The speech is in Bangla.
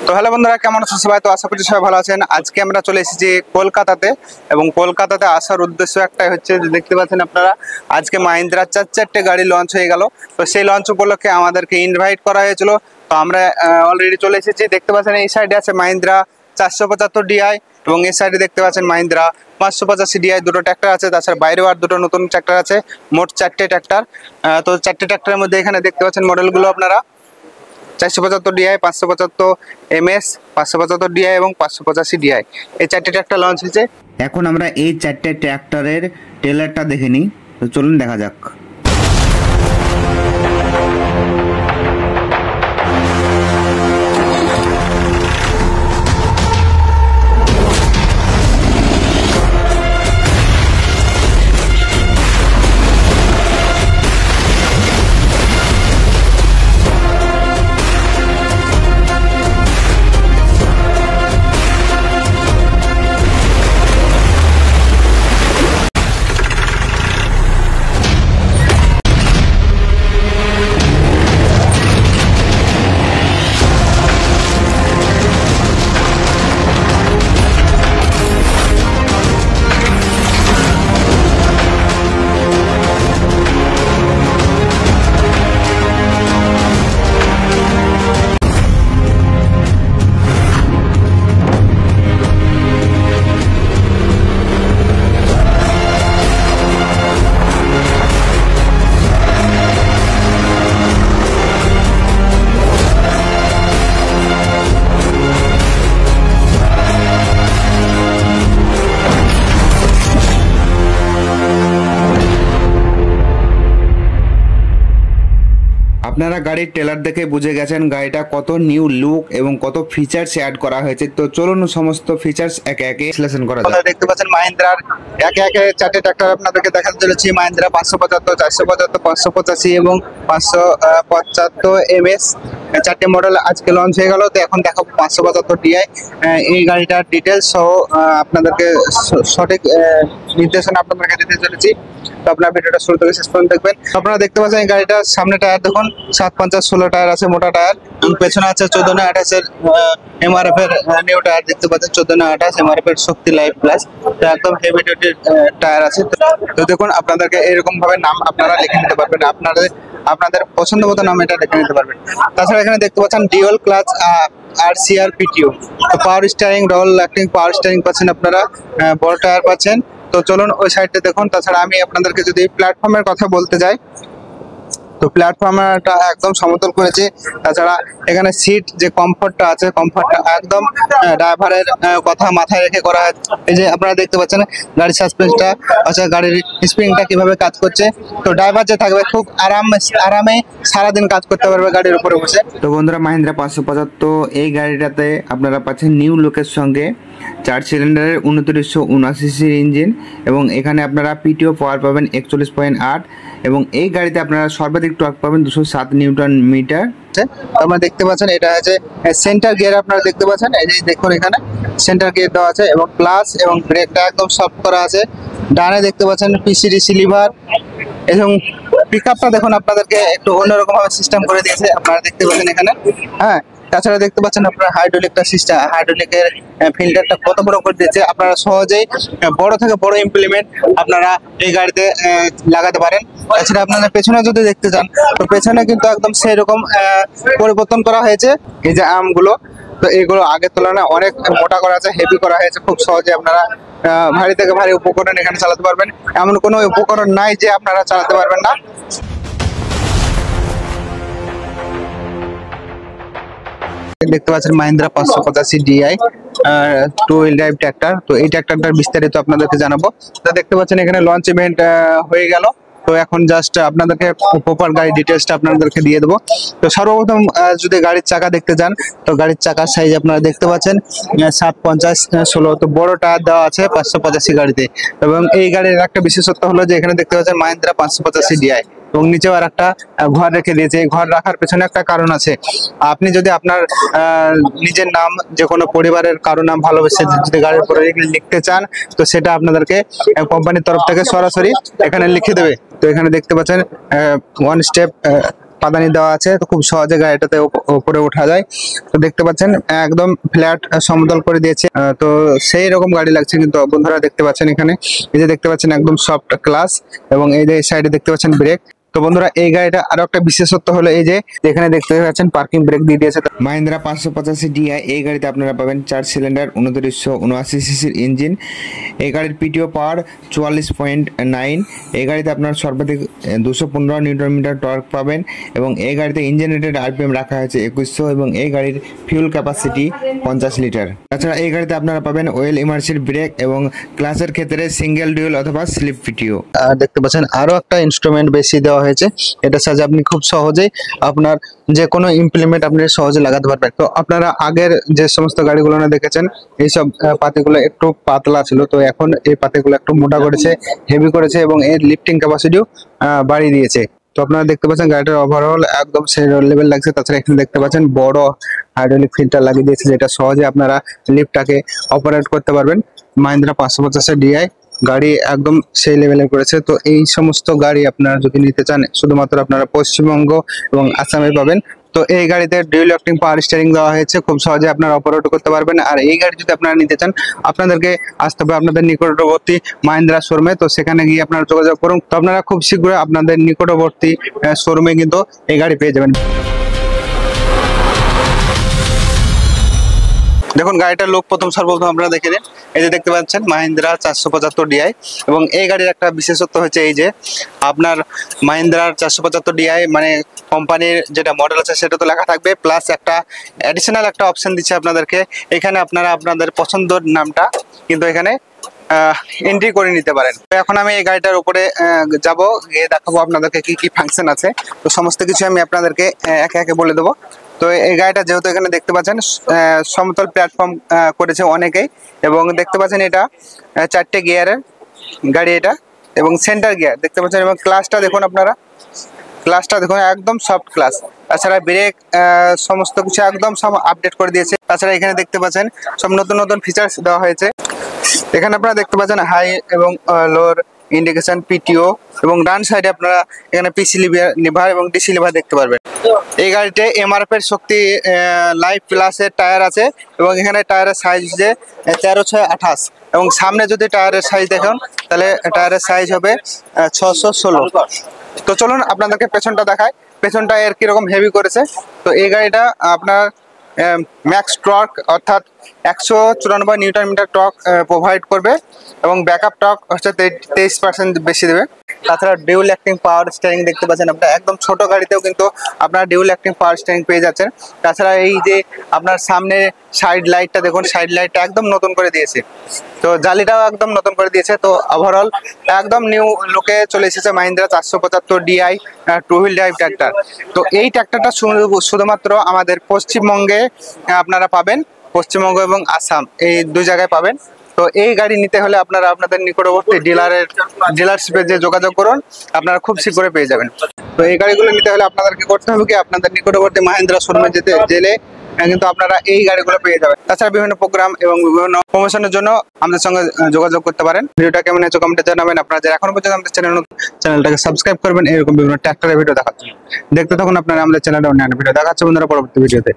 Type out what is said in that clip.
তো হ্যালো বন্ধুরা, কেমন আছেন সবাই? তো আশা করছি সবাই ভালো আছেন। আজকে আমরা চলে এসেছি কলকাতাতে, এবং কলকাতাতে আসার উদ্দেশ্য একটাই হচ্ছে যে দেখতে পাচ্ছেন আপনারা, আজকে মাহিন্দ্রার চারটে গাড়ি লঞ্চ হয়ে গেল। তো সেই লঞ্চ উপলক্ষে আমাদেরকে ইনভাইট করা হয়েছিল। তো আমরা অলরেডি চলে এসেছি। দেখতে পাচ্ছেন এই সাইডে আছে মাহিন্দ্রা 475 DI, এবং এই সাইডে দেখতে পাচ্ছেন মাহিন্দ্রা 585 DI, দুটো ট্র্যাক্টর আছে। তাছাড়া বাইরেও আর দুটো নতুন ট্র্যাক্টর আছে, মোট 4টে ট্র্যাক্টর। তো 4টে ট্র্যাক্টরের মধ্যে এখানে দেখতে পাচ্ছেন মডেলগুলো আপনারা 475 DI, 575 MS, 575 DI এবং 585 DI, এই 4টে ট্র্যাক্টর লঞ্চ হয়েছে। এখন আমরা এই 4টে ট্র্যাক্টরের ট্রেলারটা দেখে নিই। তো চলুন দেখা যাক। আপনারা গাড়ির ট্রেলার দেখে বুঝে গেছেন গাড়িটা কত নিউ লুক এবং কত ফিচার্স অ্যাড করা হয়েছে। তো চলুন সমস্ত ফিচার্স একে একে বিশ্লেষণ করা যাক। দেখতে পাচ্ছেন মাহিন্দ্রার একে একে 4টে ট্র্যাক্টর আপনাদেরকে দেখাতে চলেছি। মাহিন্দ্রা 575, 475, 585 এবং 575 MS, 4টে মডেল আজকে লঞ্চ হয়ে গেল। তো এখন দেখাবো 575 DI। এই গাড়িটার ডিটেলস সহ আপনাদেরকে সঠিক নির্দেশনা আপনাদেরকে দিতে চলেছি। তো আপনার ভিডিওটা শুরু থেকে শেষ পর্যন্ত দেখবেন। আপনারা দেখতে পাচ্ছেন এই গাড়িটার সামনে টায়ার দেখুন 750-16 টায়ার আছে, মোটা টায়ার। পেছনে আছে 14/28 এর MRF এর নিউ টায়ার দেখতে পাচ্ছেন, 14/28 MRF এর শক্তি লাইফ প্লাস। তো একদম হেভি ডিউটি টায়ার আছে। তো দেখুন, আপনাদেরকে এরকম ভাবে নাম আপনারা লিখে নিতে পারবেন, আপনাদের পছন্দ মতো নাম এটা লিখে নিতে পারবেন। তাছাড়া এখানে দেখতে পাচ্ছেন ডিউয়াল ক্লাচ আর CR PTO। তো power steering, double acting power steering পাচ্ছেন আপনারা, বড় টায়ার পাচ্ছেন। তো চলুন ওই সাইডটা দেখুন। তাছাড়া আমি আপনাদেরকে যদি প্ল্যাটফর্মের কথা বলতে যাই, তো প্ল্যাটফর্মটা একদম সমতল করেছে। তাছাড়া এখানে সিট যে কমফর্টটা আছে, কমফর্টটা একদম ড্রাইভারের কথা মাথায় রেখে করা হয়। এই যে আপনারা দেখতে পাচ্ছেন গাড়ির সাসপেন্সটা, আচ্ছা গাড়ির স্প্রিংটা কিভাবে কাজ করছে। তো ড্রাইভার যে থাকবে খুব আরামে সারাদিন কাজ করতে পারবে গাড়ির উপরে বসে। তো বন্ধুরা, মাহিন্দ্রা 575 এই গাড়িটাতে আপনারা পাচ্ছেন নিউ লুকের সঙ্গে 4 সিলিন্ডারের 2979 ইঞ্জিন, এবং এখানে আপনারা PTO পাওয়ার পাবেন 41.8, এবং এই গাড়িতে আপনারা সর্বাধিক টর্ক পাবেন 207 নিউটন মিটার। আপনারা দেখতে পাচ্ছেন এটা আছে সেন্টার গিয়ার, আপনারা দেখতে পাচ্ছেন এই যে দেখুন এখানে সেন্টার গিয়ার দেওয়া আছে, এবং ক্লাচ এবং ব্রেকটা একদম সফট করা আছে। ডানে দেখতে পাচ্ছেন PCDC লিভার, এবং পিকআপটা দেখুন আপনাদেরকে একটু অন্যরকম ভাবে সিস্টেম করে দিয়েছে, আপনারা দেখতে পাচ্ছেন এখানে। হ্যাঁ, তাছাড়া দেখতে পাচ্ছেন আপনারা হাইড্রোলিকটা সিস্টেম, হাইড্রোলিকের ফিল্টারটা কত বড় করে দিয়েছে। আপনারা সহজেই বড় থেকে বড় ইমপ্লিমেন্ট আপনারা এই গাড়িতে লাগাতে পারেন। তাছাড়া আপনারা পেছনে যদি দেখতে চান, তো পেছনে কিন্তু একদম সেই রকম পরিবর্তন করা হয়েছে। এই যে আর্মগুলো, তো এগুলো আগের তুলনায় অনেক মোটা করা আছে, হেভি করা হয়েছে। খুব সহজে আপনারা ভারী থেকে ভারী উপকরণ এখানে চালাতে পারবেন। এমন কোনো উপকরণ নাই যে আপনারা চালাতে পারবেন না। দেখতে পাচ্ছেন Mahindra 585 DI 2 wheel drive tractor. তো এই ট্র্যাক্টরটার বিস্তারিত আপনাদেরকে জানাবো। তো দেখতে পাচ্ছেন এখানে লঞ্চ ইভেন্ট হয়ে গেল। তো এখন জাস্ট আপনাদেরকে প্রপার গাড়ি ডিটেলসটা আপনাদেরকে দিয়ে দেবো। তো সর্বপ্রথম যদি গাড়ির চাকা দেখতে চান, তো গাড়ির চাকার সাইজ আপনারা দেখতে পাচ্ছেন 750/16। তো বড় টায়ার দেওয়া আছে 585 গাড়িতে। এবং এই গাড়ির একটা বিশেষত্ব হলো যে এখানে দেখতে পাচ্ছেন মাহিন্দ্রা 585 DI, এবং নিচেও আর একটা ঘর রেখে দিয়েছে। ঘর রাখার পেছনে একটা কারণ আছে। আপনি যদি আপনার নিজের নাম, যে কোনো পরিবারের কারো নাম ভালোবেসে যদি গাড়ির উপরে লিখতে চান, তো সেটা আপনাদেরকে কোম্পানির তরফ থেকে সরাসরি এখানে লিখে দেবে। তো এখানে দেখতে পাচ্ছেন ওয়ান স্টেপ পাদানি দেওয়া আছে, তো খুব সহজে গাড়িটাতে উপরে ওঠা যায়। তো দেখতে পাচ্ছেন একদম ফ্ল্যাট সমতল করে দিয়েছে, তো সেই রকম গাড়ি লাগছে কিন্তু বন্ধুরা দেখতে পাচ্ছেন এখানে। এই যে দেখতে পাচ্ছেন একদম সফট ক্লাস, এবং এই যে সাইডে দেখতে পাচ্ছেন ব্রেক। তো বন্ধুরা এই গাড়িটা আরো একটা বিশেষত্ব হলো এই যে এখানে দেখতে পাচ্ছেন পার্কিং ব্রেক দিয়ে দিয়েছে। মাহিন্দ্রা 585 DI এই গাড়িতে আপনারা পাবেন 4 সিলিন্ডার 2979 সিসির ইঞ্জিন। এই গাড়ির পিটিও পাওয়ার 44.9। এই গাড়িতে আপনার সর্বাধিক 215 নিউটন মিটার টর্ক পাবেন, এবং এই গাড়িতে ইঞ্জিন রেটেড আরপিএম রাখা হয়েছে 2100, এবং এই গাড়ির ফিউল ক্যাপাসিটি 50 লিটার। তাছাড়া এই গাড়িতে আপনারা পাবেন ওয়েল ইমার্সিভ ব্রেক এবং ক্লাসের ক্ষেত্রে সিঙ্গেল ডিউল অথবা স্লিপ পিটিও। আর দেখতে পাচ্ছেন আরো একটা ইনস্ট্রুমেন্ট বেশি দেওয়া হয়েছে, এটার সাহায্যে আপনি খুব সহজেই আপনার যে কোনো ইমপ্লিমেন্ট আপনি সহজে লাগাতে পারবেন। তো আপনারা আগের যে সমস্ত গাড়িগুলো না দেখেছেন এইসব পাতিগুলো একটু পাতলা ছিল, তো এখন এই পাতিগুলো একটু মোটা করেছে, হেভি করেছে, এবং এর লিফটিং ক্যাপাসিটিও বাড়িয়ে দিয়েছে। তো আপনারা দেখতে পাচ্ছেন গাড়িটার ওভারঅল একদম সেই লেভেল লাগছে। তাছাড়া এখানে দেখতে পাচ্ছেন বড় হাইড্রোলিক ফিল্টার লাগিয়ে দিয়েছে, যেটা সহজে আপনারা লিফটটাকে অপারেট করতে পারবেন। মাহিন্দ্রা 585 DI গাড়ি একদম সেই লেভেলে করেছে। তো এই সমস্ত গাড়ি আপনারা যদি নিতে চান শুধুমাত্র আপনারা পশ্চিমবঙ্গ এবং আসামে পাবেন। তো এই গাড়িতে ডুয়েল অ্যাক্টিং পাওয়ার স্টিয়ারিং দেওয়া হয়েছে, খুব সহজে আপনারা অপারেট করতে পারবেন। আর এই গাড়ি যদি আপনারা নিতে চান আপনাদেরকে আসতে হবে আপনাদের নিকটবর্তী মাহিন্দ্রা শোরুমে, তো সেখানে গিয়ে আপনারা যোগাযোগ করুন। তো আপনারা খুব শীঘ্রই আপনাদের নিকটবর্তী শোরুমে কিন্তু এই গাড়ি পেয়ে যাবেন। দেখুন গাড়িটার লোক সর্বপ্রথম আপনারা দেখে নিন। এই যে দেখতে পাচ্ছেন মাহিন্দ্রা 475 DI, এবং এই গাড়ির একটা বিশেষত্ব হচ্ছে এই যে আপনার মাহিন্দ্রার 475 DI মানে কোম্পানির যেটা মডেল আছে সেটা তো লেখা থাকবে, প্লাস একটা অ্যাডিশনাল একটা অপশন দিচ্ছে আপনাদেরকে। এখানে আপনারা আপনাদের পছন্দের নামটা কিন্তু এখানে এন্ট্রি করে নিতে পারেন। এখন আমি এই গাড়িটার উপরে যাব, গিয়ে দেখাবো আপনাদেরকে কি কি ফাংশন আছে। তো সমস্ত কিছু আমি আপনাদেরকে একে একে বলে দেবো। তো এই গাড়িটা যেহেতু এখানে দেখতে পাচ্ছেন সমতল প্ল্যাটফর্ম করেছে অনেকেই, এবং দেখতে পাচ্ছেন এটা 4টে গিয়ারের গাড়ি এটা, এবং সেন্টার গিয়ার দেখতে পাচ্ছেন, এবং ক্লাসটা দেখুন আপনারা, ক্লাসটা দেখুন একদম সফট ক্লাস। তাছাড়া ব্রেক সমস্ত কিছু একদম সব আপডেট করে দিয়েছে। তাছাড়া এখানে দেখতে পাচ্ছেন সব নতুন নতুন ফিচার্স দেওয়া হয়েছে। এখানে আপনারা দেখতে পাচ্ছেন হাই এবং লোর ইন্ডিকেশন, পিটিও, এবং ডান সাইডে আপনারা এখানে পিসি লিভার এবং ডিসি লিভার দেখতে পারবেন। এই গাড়িতে এমআরএফ এর শক্তি লাইফ প্লাসের টায়ার আছে, এবং এখানে টায়ারের সাইজ হচ্ছে 13/6/28, এবং সামনে যদি টায়ারের সাইজ দেখুন তাহলে টায়ারের সাইজ হবে 616। তো চলুন আপনাদেরকে পেছনটা দেখায়, পেছনটা এর কিরকম হেভি করেছে। তো এই গাড়িটা আপনার ম্যাক্স টর্ক অর্থাৎ 194 নিউটন মিটার টর্ক প্রোভাইড করবে, এবং ব্যাকআপ টর্ক হচ্ছে 23% বেশি দেবে। তাছাড়া ডিউল অ্যাক্টিং পাওয়ার স্টিয়ারিং দেখতে পাচ্ছেন আপনারা, একদম ছোট গাড়িতেও কিন্তু আপনারা ডিউল অ্যাক্টিং পাওয়ার স্টিয়ারিং পেয়ে যাচ্ছেন। তাছাড়া এই যে আপনার সামনে সাইড লাইটটা দেখুন, সাইড লাইটটা একদম নতুন করে দিয়েছে, তো জালিটাও একদম নতুন করে দিয়েছে। তো ওভারঅল একদম নিউ লুকে চলে এসেছে Mahindra 475 DI two wheel drive tractor. তো এই ট্র্যাক্টরটা শুধুমাত্র আমাদের পশ্চিমবঙ্গে আপনারা পাবেন, পশ্চিমবঙ্গ এবং আসাম এই দুই জায়গায় পাবেন। তো এই গাড়ি নিতে হলে আপনারা আপনাদের নিকটবর্তী ডিলারশিপে যে যোগাযোগ করুন, আপনারা খুব শীঘ্রই পেয়ে যাবেন। তো এই গাড়িগুলো নিতে হলে আপনাদেরকে করতে হবে কি, আপনাদের নিকটবর্তী মাহিন্দ্রা শোরুমে গেলে কিন্তু আপনারা এই গাড়িগুলো পেয়ে যাবেন। তাছাড়া বিভিন্ন প্রোগ্রাম এবং বিভিন্ন প্রমোশনের জন্য আমাদের সঙ্গে যোগাযোগ করতে পারেন। ভিডিওটা কেমন হয়েছে কমেন্টে জানাবেন। আপনারা যারা এখনো পর্যন্ত আমাদের চ্যানেলটাকে সাবস্ক্রাইব করবেন এরকম বিভিন্ন ট্র্যাক্টরের ভিডিও দেখার জন্য। দেখতে থাকুন আপনারা আমাদের চ্যানেলে অন্যান্য ভিডিও দেখাচ্ছে বন্ধুরা পরবর্তী ভিডিওতে।